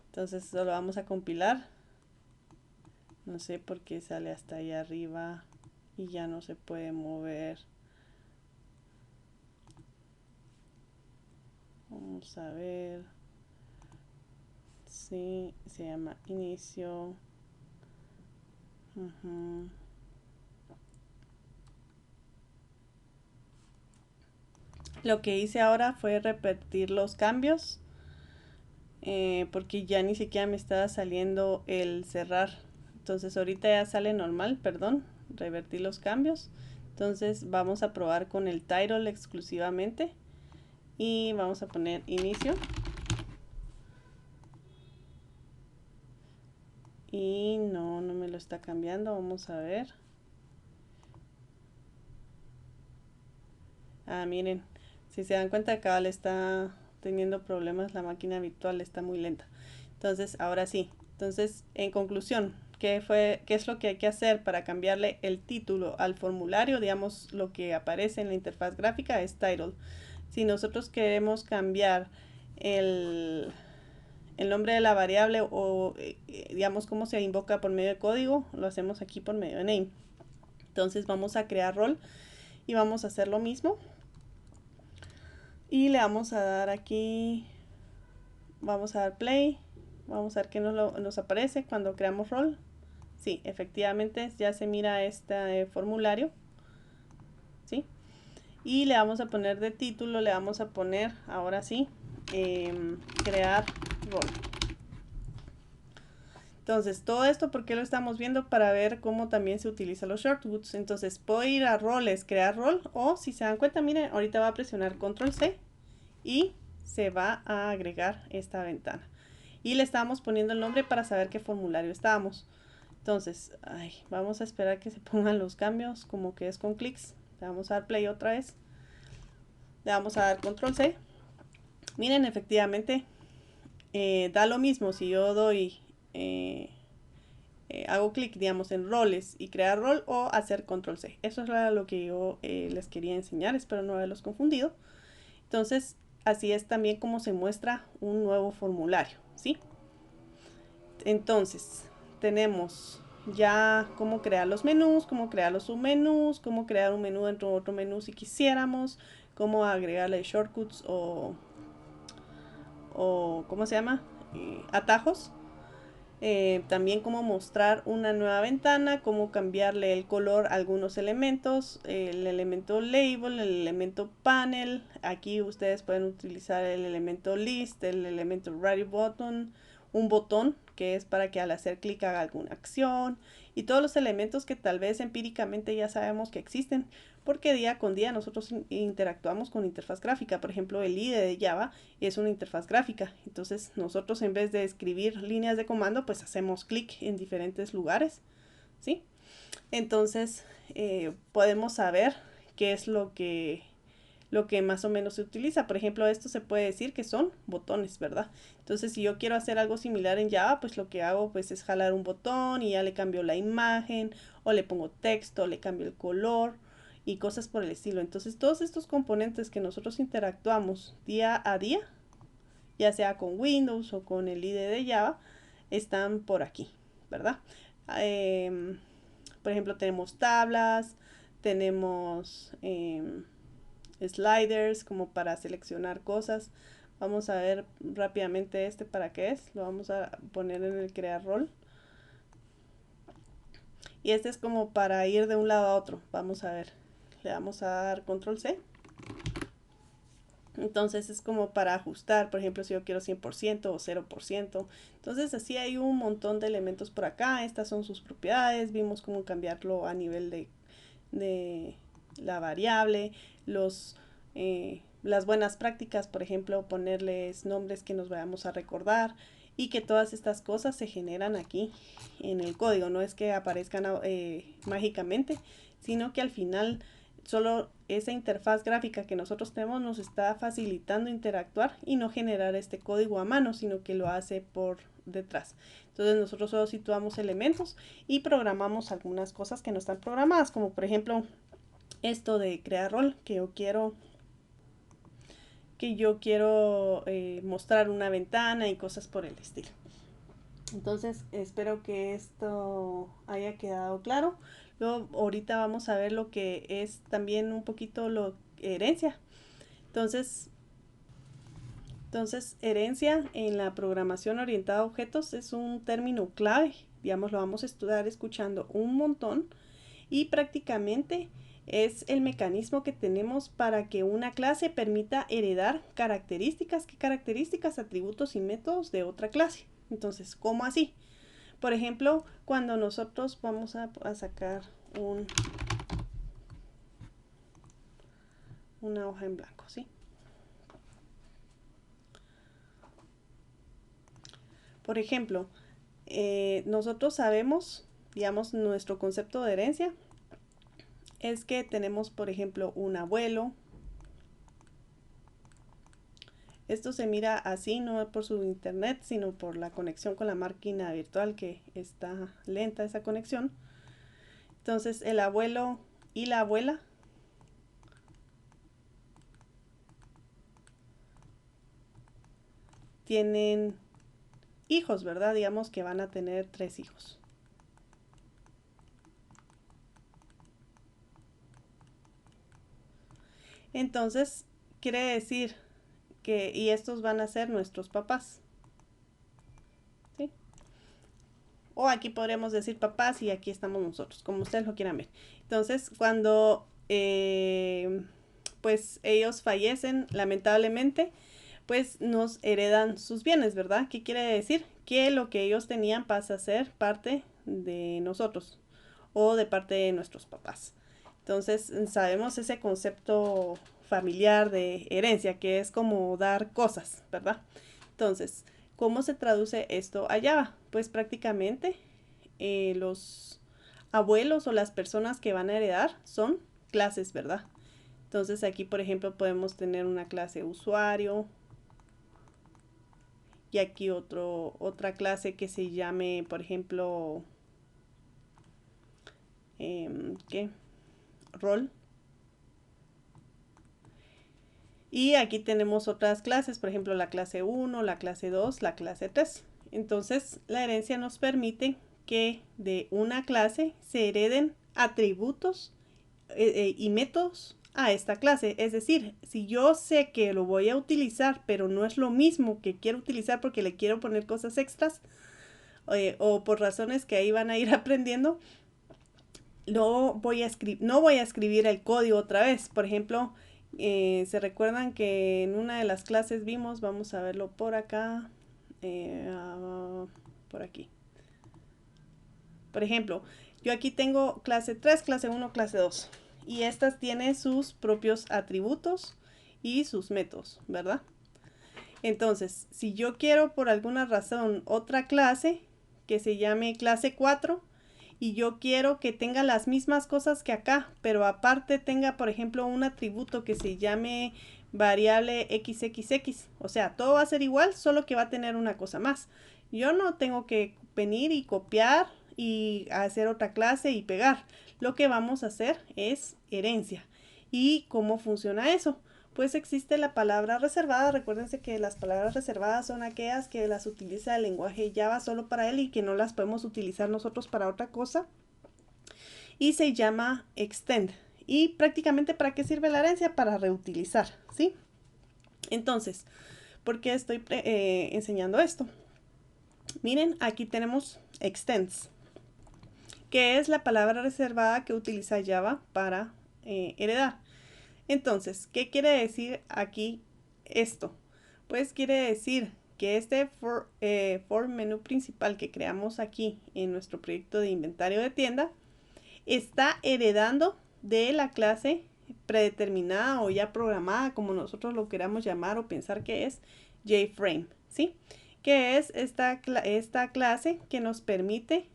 Entonces solo vamos a compilar. No sé por qué sale hasta ahí arriba y ya no se puede mover. Vamos a ver. Sí, se llama inicio. Lo que hice ahora fue repetir los cambios porque ya ni siquiera me estaba saliendo el cerrar. Entonces ahorita ya sale normal, perdón, revertí los cambios. Entonces vamos a probar con el title exclusivamente y vamos a poner inicio. Y no me lo está cambiando, vamos a ver. Ah, miren, si se dan cuenta acá le está teniendo problemas, la máquina virtual está muy lenta. Entonces, ahora sí. Entonces, en conclusión, ¿qué es lo que hay que hacer para cambiarle el título al formulario? Digamos, lo que aparece en la interfaz gráfica es title. Si nosotros queremos cambiar el, el nombre de la variable o digamos cómo se invoca por medio de código, lo hacemos aquí por medio de name. Entonces vamos a crear rol y vamos a hacer lo mismo. Y le vamos a dar aquí, vamos a dar play, vamos a ver qué nos aparece cuando creamos rol. Sí, efectivamente ya se mira este formulario, ¿sí? Y le vamos a poner de título, le vamos a poner, ahora sí, crear rol. Entonces, todo esto, ¿por qué lo estamos viendo? Para ver cómo también se utiliza los shortcuts. Entonces, puedo ir a roles, crear rol, o si se dan cuenta, miren, ahorita va a presionar control C y se va a agregar esta ventana. Y le estábamos poniendo el nombre para saber qué formulario estábamos. Entonces, vamos a esperar que se pongan los cambios, como que es con clics. Le vamos a dar play otra vez. Le vamos a dar control C. Miren, efectivamente, da lo mismo si yo doy, hago clic, digamos, en roles y crear rol o hacer control C. Eso es lo que yo les quería enseñar, espero no haberlos confundido. Entonces, así es también como se muestra un nuevo formulario, ¿sí? Entonces, tenemos ya cómo crear los menús, cómo crear los submenús, cómo crear un menú dentro de otro menú si quisiéramos, cómo agregarle shortcuts o ¿cómo se llama? Atajos. También cómo mostrar una nueva ventana, cómo cambiarle el color a algunos elementos, el elemento label, el elemento panel. Aquí ustedes pueden utilizar el elemento list, el elemento radio button, un botón que es para que al hacer clic haga alguna acción y todos los elementos que tal vez empíricamente ya sabemos que existen porque día con día nosotros interactuamos con interfaz gráfica. Por ejemplo, el IDE de Java es una interfaz gráfica. Entonces nosotros en vez de escribir líneas de comando, pues hacemos clic en diferentes lugares, ¿sí? Entonces podemos saber qué es lo que más o menos se utiliza. Por ejemplo, esto se puede decir que son botones, ¿verdad? Entonces, si yo quiero hacer algo similar en Java, pues lo que hago pues es jalar un botón y ya le cambio la imagen, o le pongo texto, le cambio el color y cosas por el estilo. Entonces, todos estos componentes que nosotros interactuamos día a día, ya sea con Windows o con el IDE de Java, están por aquí, ¿verdad? Por ejemplo, tenemos tablas, tenemos sliders como para seleccionar cosas. Vamos a ver rápidamente este para qué es. Lo vamos a poner en el crear rol. Y este es como para ir de un lado a otro. Vamos a ver. Le vamos a dar control C. Entonces es como para ajustar, por ejemplo, si yo quiero 100% o 0%. Entonces así hay un montón de elementos por acá. Estas son sus propiedades. Vimos cómo cambiarlo a nivel de la variable, las buenas prácticas, por ejemplo, ponerles nombres que nos vayamos a recordar y que todas estas cosas se generan aquí en el código. No es que aparezcan mágicamente, sino que al final solo esa interfaz gráfica que nosotros tenemos nos está facilitando interactuar y no generar este código a mano, sino que lo hace por detrás. Entonces nosotros solo situamos elementos y programamos algunas cosas que no están programadas, como por ejemplo esto de crear rol, que yo quiero mostrar una ventana y cosas por el estilo. Entonces espero que esto haya quedado claro. Luego ahorita vamos a ver lo que es también un poquito herencia. Entonces herencia en la programación orientada a objetos es un término clave. Digamos, lo vamos a estudiar escuchando un montón y prácticamente es el mecanismo que tenemos para que una clase permita heredar características, atributos y métodos de otra clase. Entonces, ¿cómo así? Por ejemplo, cuando nosotros vamos a sacar una hoja en blanco, ¿sí? Por ejemplo, nosotros sabemos, digamos, nuestro concepto de herencia es que tenemos, por ejemplo, un abuelo. Esto se mira así, no por su internet, sino por la conexión con la máquina virtual, que está lenta esa conexión. Entonces, el abuelo y la abuela tienen hijos, ¿verdad? Digamos que van a tener 3 hijos. Entonces, quiere decir que, y estos van a ser nuestros papás, ¿sí? O aquí podríamos decir papás y aquí estamos nosotros, como ustedes lo quieran ver. Entonces, cuando pues ellos fallecen, lamentablemente, pues nos heredan sus bienes, ¿verdad? ¿Qué quiere decir? Que lo que ellos tenían pasa a ser parte de nosotros o de parte de nuestros papás. Entonces, sabemos ese concepto familiar de herencia, que es como dar cosas, ¿verdad? Entonces, ¿cómo se traduce esto a Java? Pues prácticamente los abuelos o las personas que van a heredar son clases, ¿verdad? Entonces aquí, por ejemplo, podemos tener una clase usuario y aquí otra clase que se llame, por ejemplo, ¿qué? Rol. Y aquí tenemos otras clases, por ejemplo, la clase 1, la clase 2, la clase 3. Entonces, la herencia nos permite que de una clase se hereden atributos y métodos a esta clase. Es decir, si yo sé que lo voy a utilizar, pero no es lo mismo que quiero utilizar porque le quiero poner cosas extras, o por razones que ahí van a ir aprendiendo, no voy a escribir el código otra vez. Por ejemplo, se recuerdan que en una de las clases vimos, vamos a verlo por acá, por aquí. Por ejemplo, yo aquí tengo clase 3, clase 1, clase 2. Y estas tienen sus propios atributos y sus métodos, ¿verdad? Entonces, si yo quiero por alguna razón otra clase que se llame clase 4 y yo quiero que tenga las mismas cosas que acá, pero aparte tenga, por ejemplo, un atributo que se llame variable xxx, o sea, todo va a ser igual, solo que va a tener una cosa más. Yo no tengo que venir y copiar y hacer otra clase y pegar. Lo que vamos a hacer es herencia. ¿Y cómo funciona eso? Pues existe la palabra reservada. Recuérdense que las palabras reservadas son aquellas que las utiliza el lenguaje Java solo para él y que no las podemos utilizar nosotros para otra cosa. Y se llama extend. Y prácticamente, ¿para qué sirve la herencia? Para reutilizar, ¿sí? Entonces, ¿por qué estoy enseñando esto? Miren, aquí tenemos extends, que es la palabra reservada que utiliza Java para heredar. Entonces, ¿qué quiere decir aquí esto? Pues quiere decir que este for menú principal que creamos aquí en nuestro proyecto de inventario de tienda está heredando de la clase predeterminada o ya programada, como nosotros lo queramos llamar o pensar que es JFrame, ¿sí? Que es esta clase que nos permite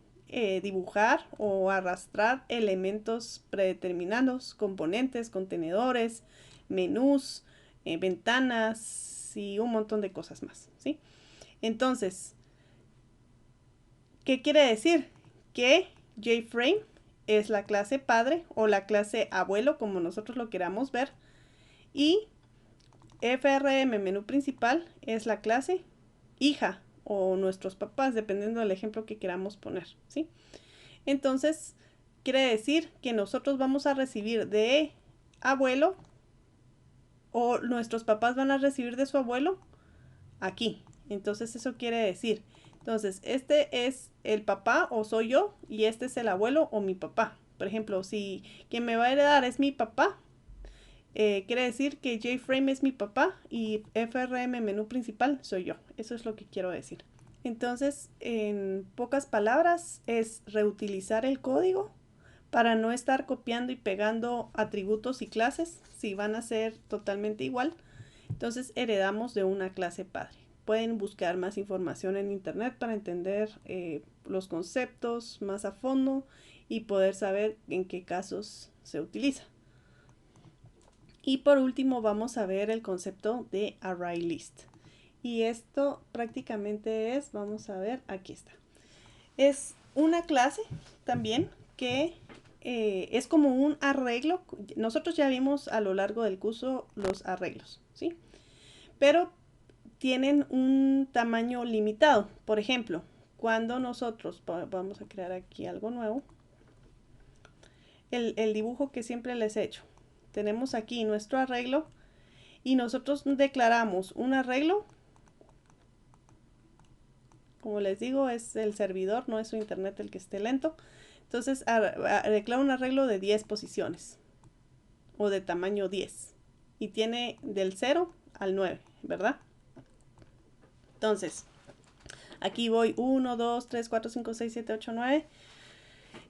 dibujar o arrastrar elementos predeterminados, componentes, contenedores, menús, ventanas y un montón de cosas más, ¿sí? Entonces, ¿qué quiere decir? Que JFrame es la clase padre o la clase abuelo, como nosotros lo queramos ver, y FRM menú principal es la clase hija o nuestros papás, dependiendo del ejemplo que queramos poner, ¿sí? Entonces, quiere decir que nosotros vamos a recibir de abuelo o nuestros papás van a recibir de su abuelo aquí. Entonces, eso quiere decir, entonces, este es el papá o soy yo y este es el abuelo o mi papá. Por ejemplo, si quien me va a heredar es mi papá, quiere decir que JFrame es mi papá y FRM menú principal soy yo. Eso es lo que quiero decir. Entonces, en pocas palabras, es reutilizar el código para no estar copiando y pegando atributos y clases si van a ser totalmente igual. Entonces, heredamos de una clase padre. Pueden buscar más información en internet para entender los conceptos más a fondo y poder saber en qué casos se utiliza. Y por último vamos a ver el concepto de ArrayList. Y esto prácticamente es, vamos a ver, aquí está. Es una clase también que es como un arreglo. Nosotros ya vimos a lo largo del curso los arreglos, ¿sí? Pero tienen un tamaño limitado. Por ejemplo, cuando nosotros, vamos a crear aquí algo nuevo, el dibujo que siempre les he hecho. Tenemos aquí nuestro arreglo y nosotros declaramos un arreglo. Como les digo, es el servidor, no es su internet el que esté lento. Entonces, declaro un arreglo de 10 posiciones o de tamaño 10 y tiene del 0 al 9, ¿verdad? Entonces, aquí voy 1, 2, 3, 4, 5, 6, 7, 8, 9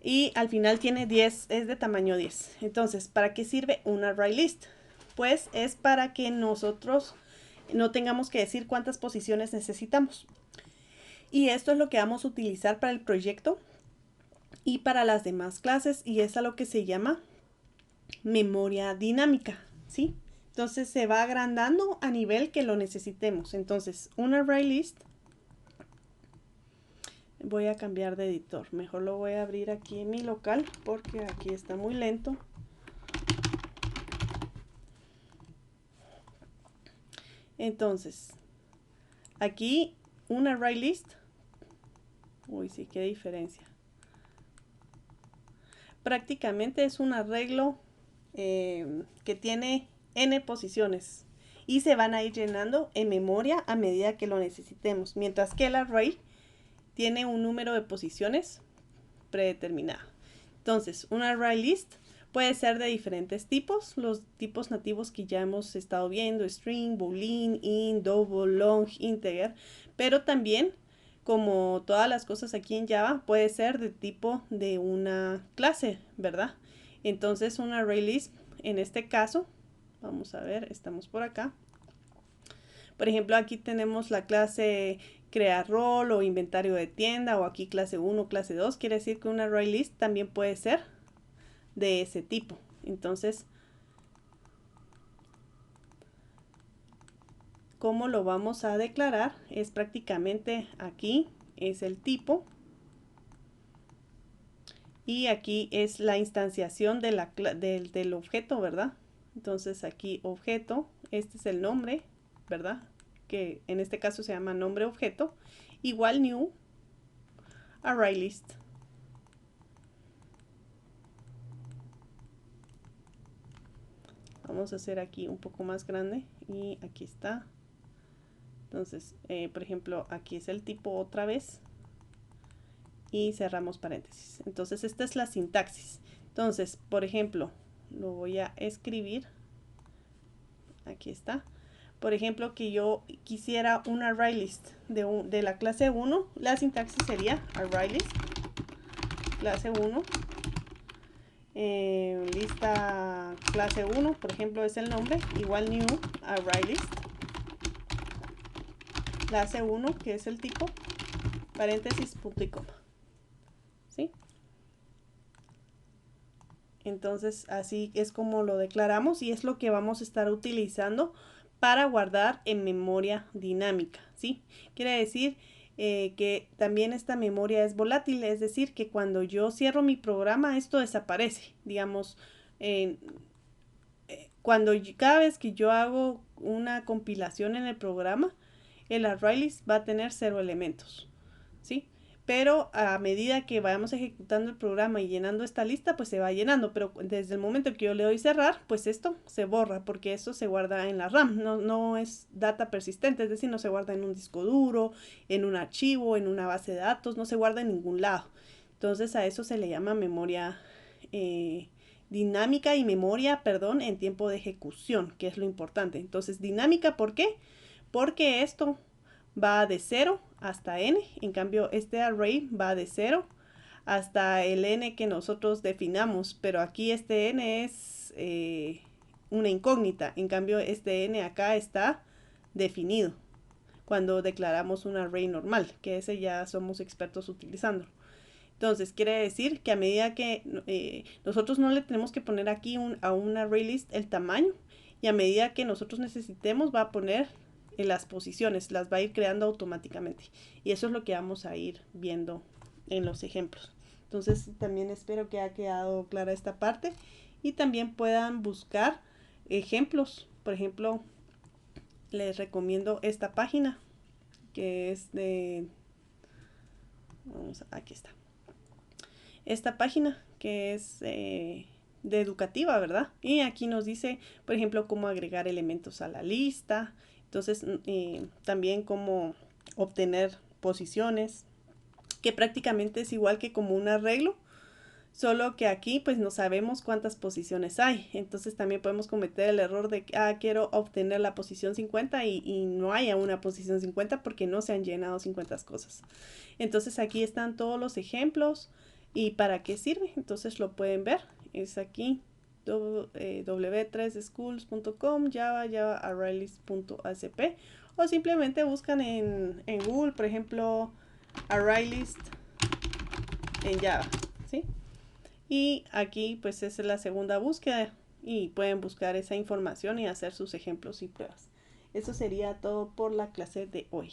y al final tiene 10, es de tamaño 10. Entonces, ¿para qué sirve un ArrayList? Pues es para que nosotros no tengamos que decir cuántas posiciones necesitamos. Y esto es lo que vamos a utilizar para el proyecto y para las demás clases y es a lo que se llama memoria dinámica, ¿sí? Entonces se va agrandando a nivel que lo necesitemos. Entonces, un ArrayList, voy a cambiar de editor. Mejor lo voy a abrir aquí en mi local porque aquí está muy lento. Entonces, aquí un ArrayList. Uy, sí, qué diferencia. Prácticamente es un arreglo que tiene n posiciones y se van a ir llenando en memoria a medida que lo necesitemos, mientras que el array tiene un número de posiciones predeterminado. Entonces, un ArrayList puede ser de diferentes tipos, los tipos nativos que ya hemos estado viendo, string, boolean, int, double, long, integer, pero también, como todas las cosas aquí en Java, puede ser de tipo de una clase, ¿verdad? Entonces, un ArrayList, en este caso, vamos a ver, estamos por acá. Por ejemplo, aquí tenemos la clase crear rol o inventario de tienda, o aquí clase 1, clase 2. Quiere decir que un ArrayList también puede ser de ese tipo. Entonces, ¿cómo lo vamos a declarar? Es prácticamente aquí es el tipo y aquí es la instanciación de del objeto, ¿verdad? Entonces aquí objeto, este es el nombre, ¿verdad? Que en este caso se llama nombre objeto, igual new ArrayList. Vamos a hacer aquí un poco más grande y aquí está. Entonces, por ejemplo, aquí es el tipo otra vez y cerramos paréntesis. Entonces, esta es la sintaxis. Entonces, por ejemplo, lo voy a escribir. Aquí está. Por ejemplo, que yo quisiera un ArrayList de la clase 1. La sintaxis sería ArrayList, clase 1. Lista clase 1, por ejemplo, es el nombre, igual new ArrayList. Clase 1, que es el tipo, paréntesis, punto y coma. ¿Sí? Entonces así es como lo declaramos y es lo que vamos a estar utilizando para guardar en memoria dinámica, ¿sí? Quiere decir que también esta memoria es volátil, es decir, que cuando yo cierro mi programa esto desaparece, digamos, cada vez que yo hago una compilación en el programa, el ArrayList va a tener 0 elementos, ¿sí? Pero a medida que vayamos ejecutando el programa y llenando esta lista, pues se va llenando, pero desde el momento que yo le doy cerrar, pues esto se borra, porque esto se guarda en la RAM, no es data persistente, es decir, no se guarda en un disco duro, en un archivo, en una base de datos, no se guarda en ningún lado. Entonces a eso se le llama memoria dinámica y memoria, perdón, en tiempo de ejecución, que es lo importante. Entonces dinámica, ¿por qué? Porque esto va de 0 hasta n, en cambio este array va de 0 hasta el n que nosotros definamos, pero aquí este n es una incógnita, en cambio este n acá está definido cuando declaramos un array normal, que ese ya somos expertos utilizando. Entonces quiere decir que a medida que nosotros no le tenemos que poner aquí a un ArrayList el tamaño, y a medida que nosotros necesitemos va a poner en las posiciones, las va a ir creando automáticamente. Y eso es lo que vamos a ir viendo en los ejemplos. Entonces también espero que haya quedado clara esta parte y también puedan buscar ejemplos. Por ejemplo, les recomiendo esta página que es de... aquí está. Esta página que es de educativa, ¿verdad? Y aquí nos dice, por ejemplo, cómo agregar elementos a la lista. Entonces, también cómo obtener posiciones, que prácticamente es igual que como un arreglo, solo que aquí pues no sabemos cuántas posiciones hay. Entonces también podemos cometer el error de que quiero obtener la posición 50 y no haya una posición 50 porque no se han llenado 50 cosas. Entonces aquí están todos los ejemplos y para qué sirve. Entonces lo pueden ver. Es aquí w3schools.com, java arraylist.acp, o simplemente buscan en Google, por ejemplo, ArrayList en Java, ¿sí? Y aquí pues es la segunda búsqueda y pueden buscar esa información y hacer sus ejemplos y pruebas. Eso sería todo por la clase de hoy.